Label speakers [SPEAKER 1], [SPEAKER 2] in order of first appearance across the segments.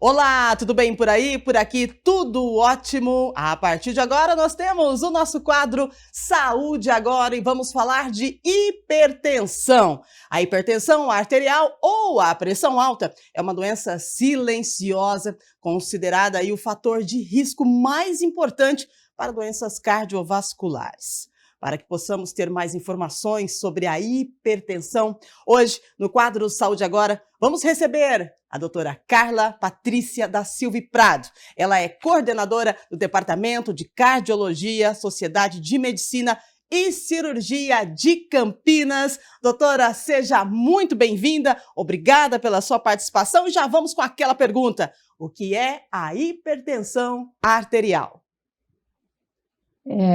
[SPEAKER 1] Olá, tudo bem por aí? Por aqui tudo ótimo. A partir de agora nós temos o nosso quadro Saúde Agora e vamos falar de hipertensão. A hipertensão arterial ou a pressão alta é uma doença silenciosa, considerada aí o fator de risco mais importante para doenças cardiovasculares. Para que possamos ter mais informações sobre a hipertensão, hoje, no quadro Saúde Agora, vamos receber a doutora Carla Patrícia da Silva Prado. Ela é coordenadora do Departamento de Cardiologia, Sociedade de Medicina e Cirurgia de Campinas. Doutora, seja muito bem-vinda, obrigada pela sua participação e já vamos com aquela pergunta: o que é a hipertensão arterial?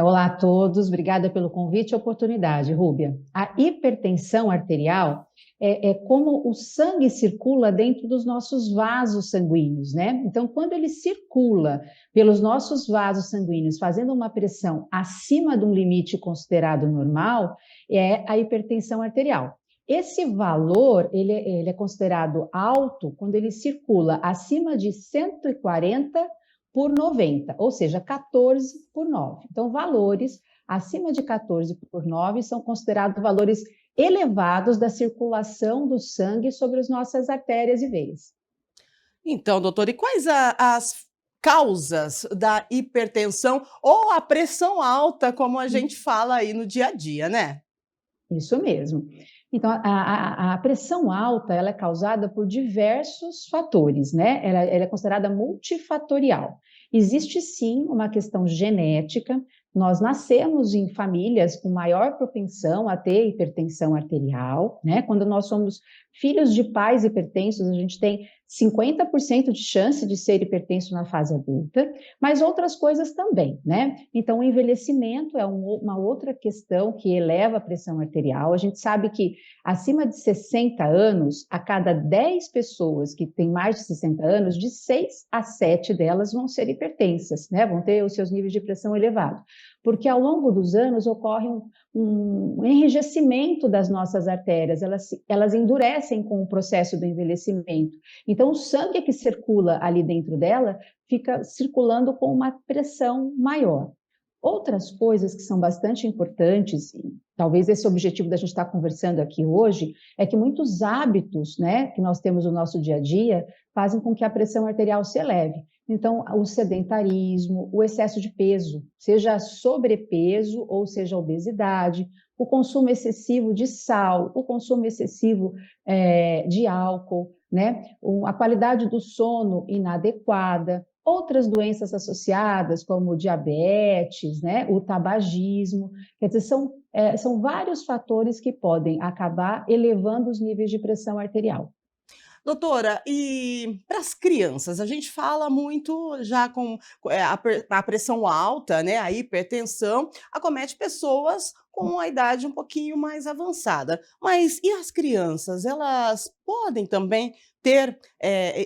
[SPEAKER 2] Olá a todos, obrigada pelo convite e oportunidade, Rúbia. A hipertensão arterial é como o sangue circula dentro dos nossos vasos sanguíneos, né? Então, quando ele circula pelos nossos vasos sanguíneos, fazendo uma pressão acima de um limite considerado normal, é a hipertensão arterial. Esse valor, ele é considerado alto quando ele circula acima de 140 por 90, ou seja, 14 por 9. Então, valores acima de 14 por 9 são considerados valores elevados da circulação do sangue sobre as nossas artérias e veias.
[SPEAKER 1] Então, doutora, e quais as causas da hipertensão ou a pressão alta, como a gente fala aí no dia a dia, né?
[SPEAKER 2] Isso mesmo. Então, a pressão alta ela é causada por diversos fatores, né? Ela é considerada multifatorial. Existe sim uma questão genética. Nós nascemos em famílias com maior propensão a ter hipertensão arterial, né? Quando nós somos filhos de pais hipertensos, a gente tem 50% de chance de ser hipertenso na fase adulta, mas outras coisas também, né? Então, o envelhecimento é uma outra questão que eleva a pressão arterial. A gente sabe que acima de 60 anos, a cada 10 pessoas que têm mais de 60 anos, de 6 a 7 delas vão ser hipertensas, né? Vão ter os seus níveis de pressão elevados. Porque ao longo dos anos ocorre um enrijecimento das nossas artérias, elas endurecem com o processo do envelhecimento. Então, o sangue que circula ali dentro dela fica circulando com uma pressão maior. Outras coisas que são bastante importantes, talvez esse objetivo da gente estar conversando aqui hoje, é que muitos hábitos, né, que nós temos no nosso dia a dia fazem com que a pressão arterial se eleve. Então, o sedentarismo, o excesso de peso, seja sobrepeso ou seja obesidade, o consumo excessivo de sal, o consumo excessivo de álcool, né? A qualidade do sono inadequada, outras doenças associadas, como o diabetes, né? O tabagismo, quer dizer, são vários fatores que podem acabar elevando os níveis de pressão arterial.
[SPEAKER 1] Doutora, e para as crianças, a gente fala muito já com a pressão alta, né? A hipertensão acomete pessoas com a idade um pouquinho mais avançada. Mas e as crianças? Elas podem também ter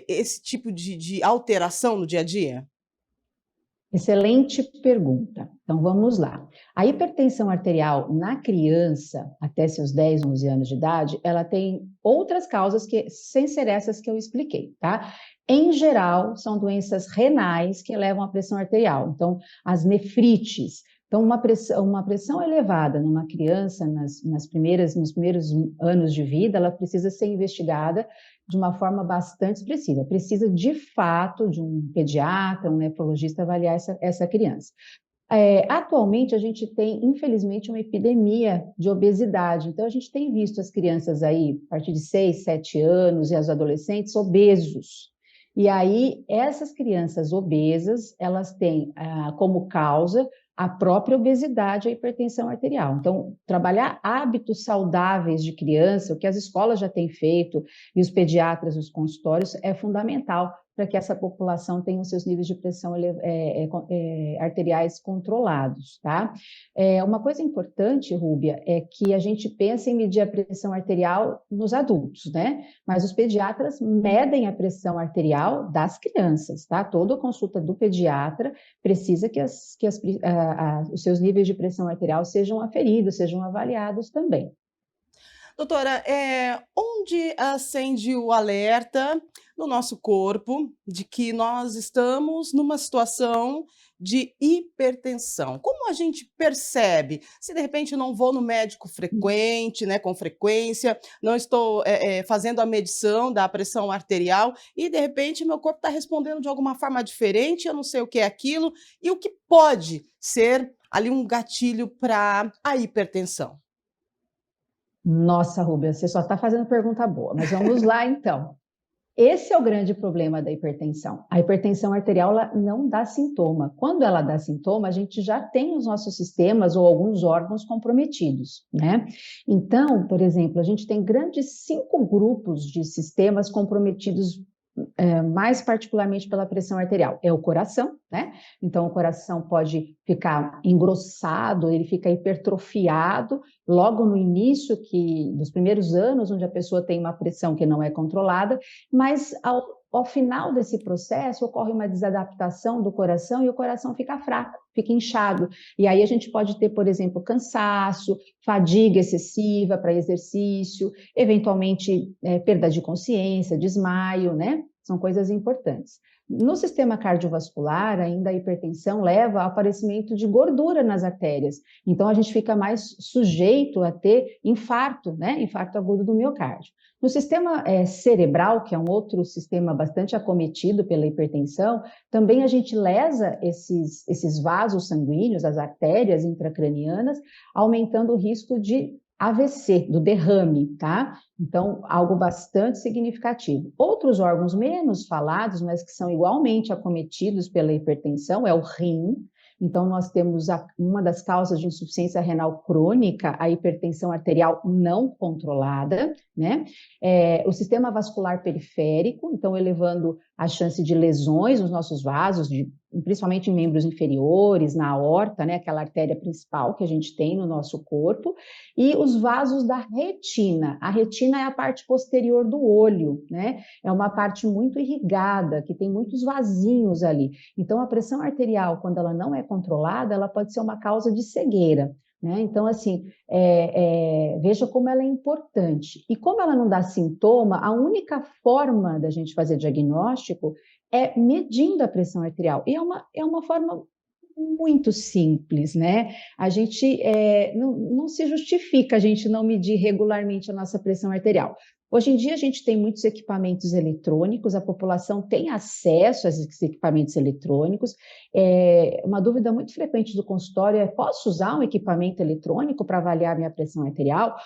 [SPEAKER 1] esse tipo de alteração no dia a dia?
[SPEAKER 2] Excelente pergunta. Então vamos lá. A hipertensão arterial na criança, até seus 10, 11 anos de idade, ela tem outras causas que, sem ser essas que eu expliquei, tá? Em geral, são doenças renais que elevam a pressão arterial. Então, as nefrites. Então, uma pressão elevada numa criança nos primeiros anos de vida, ela precisa ser investigada de uma forma bastante expressiva. Precisa, de fato, de um pediatra, um nefrologista avaliar essa criança. Atualmente, a gente tem, infelizmente, uma epidemia de obesidade. Então, a gente tem visto as crianças aí, a partir de 6, 7 anos, e os adolescentes obesos. E aí, essas crianças obesas, elas têm como causa a própria obesidade e a hipertensão arterial. Então, trabalhar hábitos saudáveis de criança, o que as escolas já têm feito, e os pediatras nos consultórios, é fundamental para que essa população tenha os seus níveis de pressão arteriais controlados, tá? Uma coisa importante, Rúbia, é que a gente pensa em medir a pressão arterial nos adultos, né? Mas os pediatras medem a pressão arterial das crianças, tá? Toda consulta do pediatra precisa que os seus níveis de pressão arterial sejam aferidos, sejam avaliados também.
[SPEAKER 1] Doutora, onde acende o alerta no nosso corpo de que nós estamos numa situação de hipertensão? Como a gente percebe? Se de repente eu não vou no médico frequente, né, com frequência, não estou fazendo a medição da pressão arterial e de repente meu corpo está respondendo de alguma forma diferente, eu não sei o que é aquilo, e o que pode ser ali um gatilho para a hipertensão?
[SPEAKER 2] Nossa, Rubens, você só está fazendo pergunta boa, mas vamos lá então. Esse é o grande problema da hipertensão. A hipertensão arterial ela não dá sintoma. Quando ela dá sintoma, a gente já tem os nossos sistemas ou alguns órgãos comprometidos, né? Então, por exemplo, a gente tem grandes 5 grupos de sistemas comprometidos mais particularmente pela pressão arterial, é o coração, né? Então, o coração pode ficar engrossado, ele fica hipertrofiado logo no início dos primeiros anos, onde a pessoa tem uma pressão que não é controlada, mas ao final desse processo ocorre uma desadaptação do coração e o coração fica fraco, fica inchado. E aí a gente pode ter, por exemplo, cansaço, fadiga excessiva para exercício, eventualmente perda de consciência, desmaio, né? São coisas importantes. No sistema cardiovascular, ainda a hipertensão leva ao aparecimento de gordura nas artérias. Então, a gente fica mais sujeito a ter infarto, né? Infarto agudo do miocárdio. No sistema cerebral, que é um outro sistema bastante acometido pela hipertensão, também a gente lesa esses vasos sanguíneos, as artérias intracranianas, aumentando o risco de AVC, do derrame, tá? Então, algo bastante significativo. Outros órgãos menos falados, mas que são igualmente acometidos pela hipertensão, é o rim. Então, nós temos uma das causas de insuficiência renal crônica, a hipertensão arterial não controlada, né? O sistema vascular periférico, então, elevando a chance de lesões nos nossos vasos, principalmente em membros inferiores, na aorta, né? Aquela artéria principal que a gente tem no nosso corpo, e os vasos da retina. A retina é a parte posterior do olho, né? É uma parte muito irrigada, que tem muitos vasinhos ali. Então, a pressão arterial, quando ela não é controlada, ela pode ser uma causa de cegueira, né? Então, assim, veja como ela é importante. E como ela não dá sintoma, a única forma da gente fazer diagnóstico é medindo a pressão arterial. E é uma forma muito simples, né? A gente não se justifica a gente não medir regularmente a nossa pressão arterial. Hoje em dia, a gente tem muitos equipamentos eletrônicos, a população tem acesso a esses equipamentos eletrônicos. Uma dúvida muito frequente do consultório é: posso usar um equipamento eletrônico para avaliar minha pressão arterial?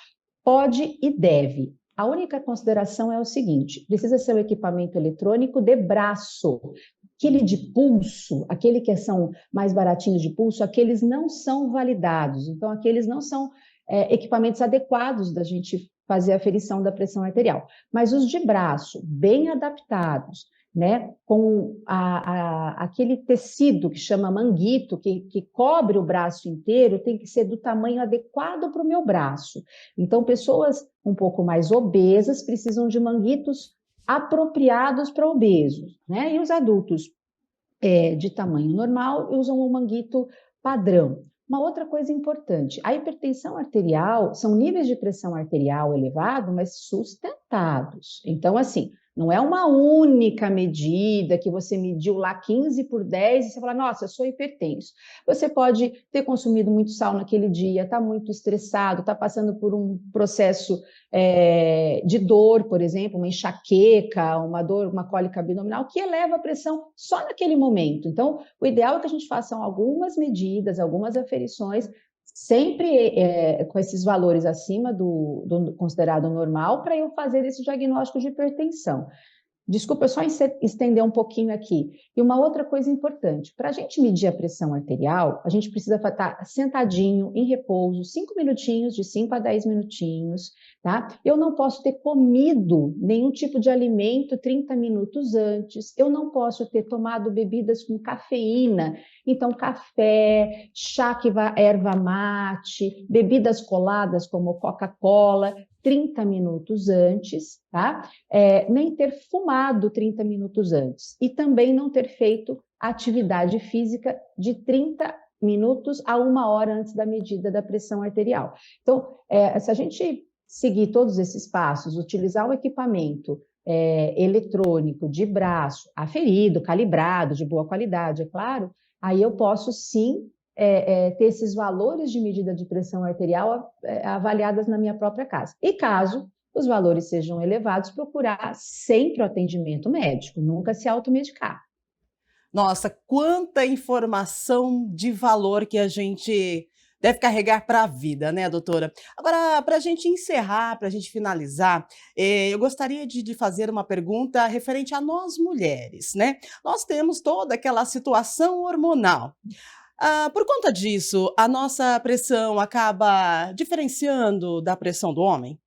[SPEAKER 2] Pode e deve. A única consideração é o seguinte: precisa ser um equipamento eletrônico de braço. Aquele de pulso, aquele que são mais baratinhos de pulso, aqueles não são validados. Então, aqueles não são equipamentos adequados da gente fazer a aferição da pressão arterial. Mas os de braço, bem adaptados, né, com aquele tecido que chama manguito, que cobre o braço inteiro, tem que ser do tamanho adequado para o meu braço. Então, pessoas um pouco mais obesas precisam de manguitos apropriados para obesos, né? E os adultos de tamanho normal usam o manguito padrão. Uma outra coisa importante: a hipertensão arterial são níveis de pressão arterial elevado, mas sustentados. Então, assim, não é uma única medida que você mediu lá 15/10 e você fala: nossa, eu sou hipertenso. Você pode ter consumido muito sal naquele dia, está muito estressado, está passando por um processo de dor, por exemplo, uma enxaqueca, uma dor, uma cólica abdominal, que eleva a pressão só naquele momento. Então, o ideal é que a gente faça algumas medidas, algumas aferições, sempre com esses valores acima do considerado normal, para eu fazer esse diagnóstico de hipertensão. Desculpa, eu só estender um pouquinho aqui. E uma outra coisa importante: para a gente medir a pressão arterial, a gente precisa estar sentadinho, em repouso, 5 minutinhos, de 5 a 10 minutinhos, tá? Eu não posso ter comido nenhum tipo de alimento 30 minutos antes, eu não posso ter tomado bebidas com cafeína, então café, chá que erva mate, bebidas coladas como Coca-Cola, 30 minutos antes, tá? Nem ter fumado 30 minutos antes e também não ter feito atividade física de 30 minutos a 1 hora antes da medida da pressão arterial. Então, se a gente seguir todos esses passos, utilizar o equipamento eletrônico de braço, aferido, calibrado, de boa qualidade, é claro, aí eu posso sim ter esses valores de medida de pressão arterial avaliadas na minha própria casa. E caso os valores sejam elevados, procurar sempre o atendimento médico, nunca se automedicar.
[SPEAKER 1] Nossa, quanta informação de valor que a gente deve carregar para a vida, né, doutora? Agora, para a gente encerrar, para a gente finalizar, eu gostaria de fazer uma pergunta referente a nós mulheres, né? Nós temos toda aquela situação hormonal. Por conta disso, a nossa pressão acaba diferenciando da pressão do homem?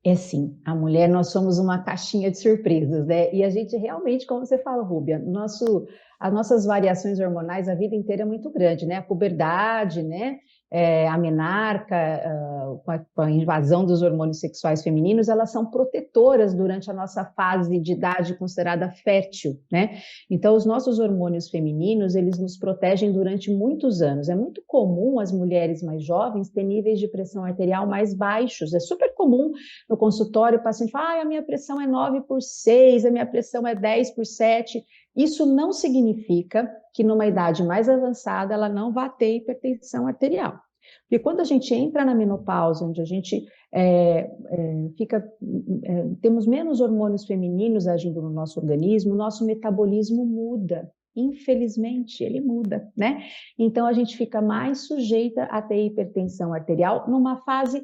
[SPEAKER 2] É sim, a mulher nós somos uma caixinha de surpresas, né? E a gente realmente, como você fala, Rúbia, as nossas variações hormonais a vida inteira é muito grande, né? A puberdade, né? A menarca, com a invasão dos hormônios sexuais femininos, elas são protetoras durante a nossa fase de idade considerada fértil, né? Então, os nossos hormônios femininos, eles nos protegem durante muitos anos. É muito comum as mulheres mais jovens ter níveis de pressão arterial mais baixos. É super comum no consultório, o paciente fala, a minha pressão é 9/6, a minha pressão é 10/7. Isso não significa que numa idade mais avançada ela não vá ter hipertensão arterial. Porque quando a gente entra na menopausa, onde a gente temos menos hormônios femininos agindo no nosso organismo, o nosso metabolismo muda. Infelizmente, ele muda, né? Então, a gente fica mais sujeita a ter hipertensão arterial numa fase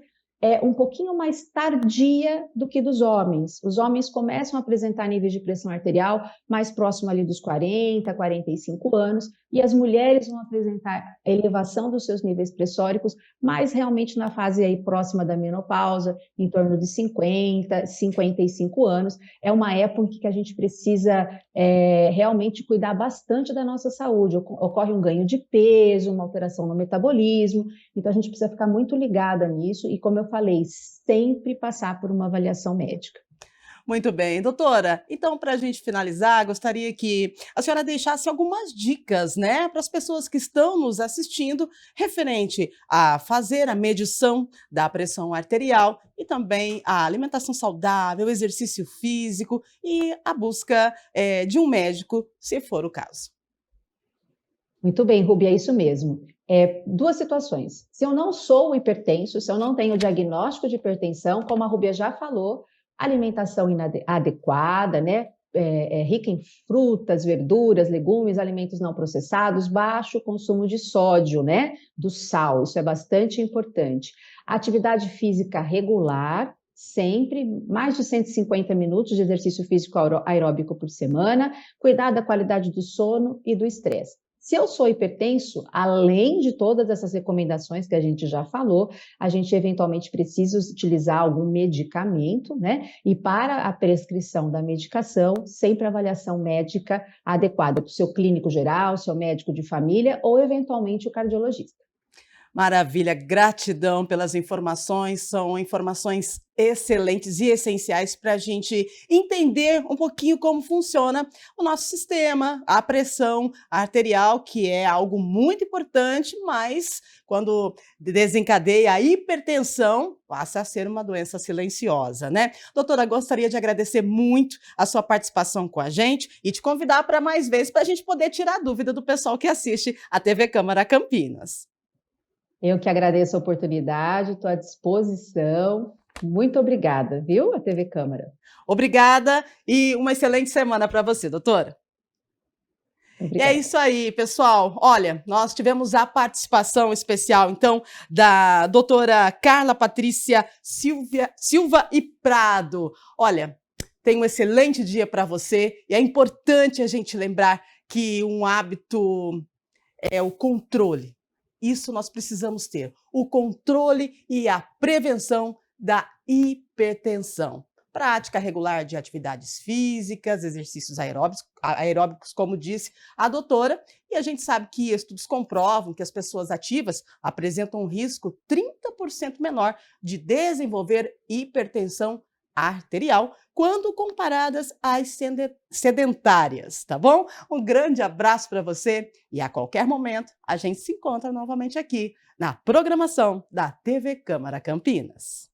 [SPEAKER 2] um pouquinho mais tardia do que dos homens. Os homens começam a apresentar níveis de pressão arterial mais próximo ali dos 40, 45 anos, e as mulheres vão apresentar a elevação dos seus níveis pressóricos mais realmente na fase aí próxima da menopausa, em torno de 50, 55 anos. É uma época em que a gente precisa realmente cuidar bastante da nossa saúde. Ocorre um ganho de peso, uma alteração no metabolismo, então a gente precisa ficar muito ligada nisso e, como eu falei, sempre passar por uma avaliação médica.
[SPEAKER 1] Muito bem, doutora. Então, para a gente finalizar, gostaria que a senhora deixasse algumas dicas, né, para as pessoas que estão nos assistindo, referente a fazer a medição da pressão arterial e também a alimentação saudável, exercício físico e a busca de um médico, se for o caso.
[SPEAKER 2] Muito bem, Rubi, é isso mesmo. Duas situações. Se eu não sou hipertenso, se eu não tenho diagnóstico de hipertensão, como a Rúbia já falou, alimentação adequada, né? Rica em frutas, verduras, legumes, alimentos não processados, baixo consumo de sódio, né? Do sal, isso é bastante importante. Atividade física regular, sempre mais de 150 minutos de exercício físico aeróbico por semana, cuidar da qualidade do sono e do estresse. Se eu sou hipertenso, além de todas essas recomendações que a gente já falou, a gente eventualmente precisa utilizar algum medicamento, né? E para a prescrição da medicação, sempre avaliação médica adequada para o seu clínico geral, seu médico de família ou eventualmente o cardiologista.
[SPEAKER 1] Maravilha, gratidão pelas informações, são informações excelentes e essenciais para a gente entender um pouquinho como funciona o nosso sistema, a pressão arterial, que é algo muito importante, mas quando desencadeia a hipertensão, passa a ser uma doença silenciosa, né? Doutora, gostaria de agradecer muito a sua participação com a gente e te convidar para mais vezes para a gente poder tirar a dúvida do pessoal que assiste a TV Câmara Campinas.
[SPEAKER 2] Eu que agradeço a oportunidade, estou à disposição. Muito obrigada, viu, a TV Câmara.
[SPEAKER 1] Obrigada e uma excelente semana para você, doutora.
[SPEAKER 2] Obrigada.
[SPEAKER 1] E é isso aí, pessoal. Olha, nós tivemos a participação especial, então, da doutora Carla Patrícia Silva e Prado. Olha, tenha um excelente dia para você e é importante a gente lembrar que um hábito é o controle. Isso nós precisamos ter, o controle e a prevenção da hipertensão. Prática regular de atividades físicas, exercícios aeróbicos, como disse a doutora, e a gente sabe que estudos comprovam que as pessoas ativas apresentam um risco 30% menor de desenvolver hipertensão arterial quando comparadas às sedentárias, tá bom? Um grande abraço para você e a qualquer momento a gente se encontra novamente aqui na programação da TV Câmara Campinas.